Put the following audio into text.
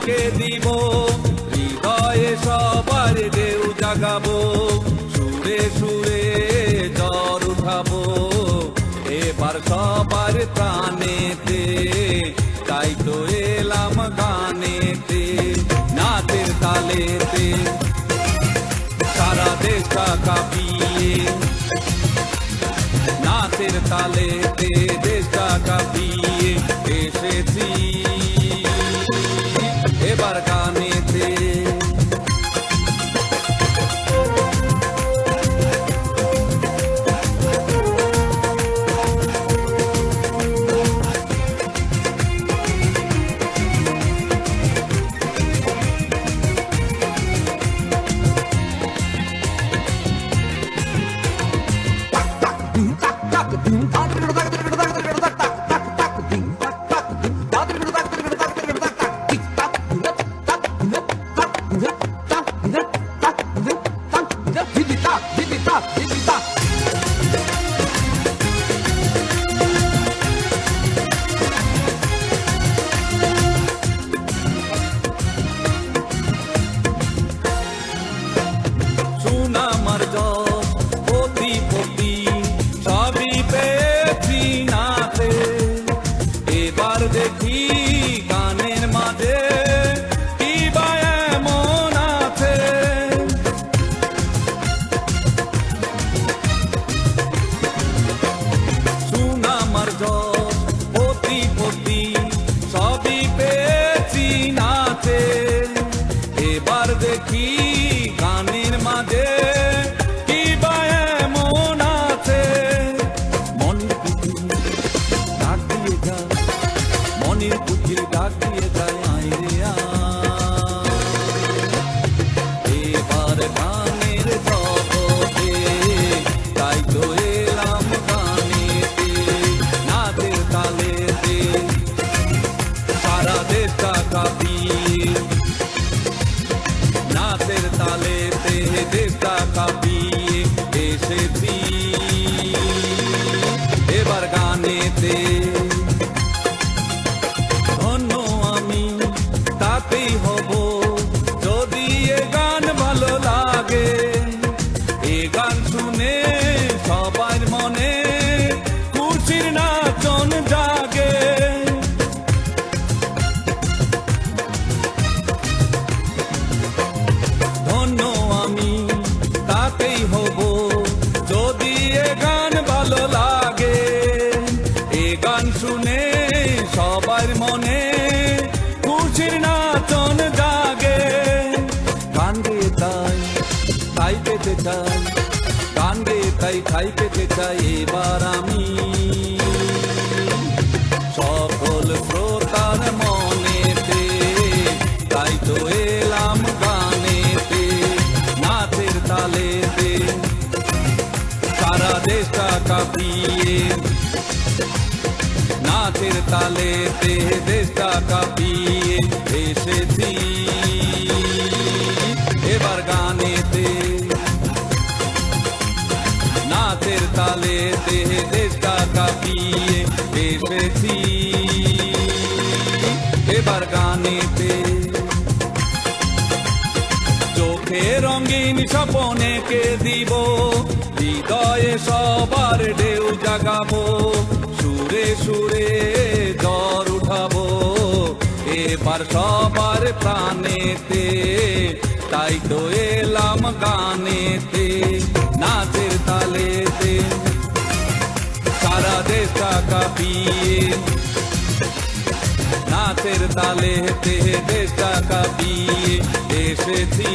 ডেকে দিব, হৃদয়ে সবার ঢেউ জাগাবো, সুরে সুরে জ্বর উঠাবো এবার সবার প্রাণেতে, তাই তো এলাম গানেতে, নাচের তালেতে সারা দেশটা কাঁপিয়ে, নাচের তালেতে দেশটা কাঁপিয়ে এসেছি এবার গানেতে। দেখি গানের মাঝে কি বা এমন আছে, সুনামার যশ পতি সবই পেয়েছি নাচে, এবার দেখি গানের মাঝে কি বা এমন আছে, মনের পুতুল ডাক দিয়ে যায় আইরে এবার গানের জগতে, তাই তো এলাম গানেতে, নাচের তালেতে সারা দেশটা কাঁপিয়ে, নাচের তালেতে দেশটা কাঁপিয়ে এসেছি এবার গানেতে। তাতেই হব যদি এ গান ভালো লাগে, এ গান শুনে সবার মনে খুশির নাচন জাগে, ধন্য আমি তাতেই হব যদি এ গান ভালো লাগে, এ গান শুনে সবার মনে খুশির নাচন জাগে, গান গে তাই পেতে চাই, গান গে তাই পেতে চাই এবার আমি সকল শ্রোতার মনেতে, তাই তো এলাম গানেতে, নাচের তালেতে সারা দেশটা কাঁপিয়ে, নাচের তালেতে দেশটা কাঁপিয়ে এসেছি এবার গানেতে, নাচের তালেতে দেশটা কাঁপিয়ে এসেছি এবার গানেতে। চোখে রঙিন স্বপনেকে দিব, হৃদয়ে সবার ঢেউ জাগাবো, সুরে সুরে জ্বর উঠাবো এবার সবার প্রাণেতে, তাই তো এলাম গানেতে, নাচের তালেতে সারা দেশটা কাঁপিয়ে, নাচের তালেতে দেশটা কাঁপিয়ে এসেছি।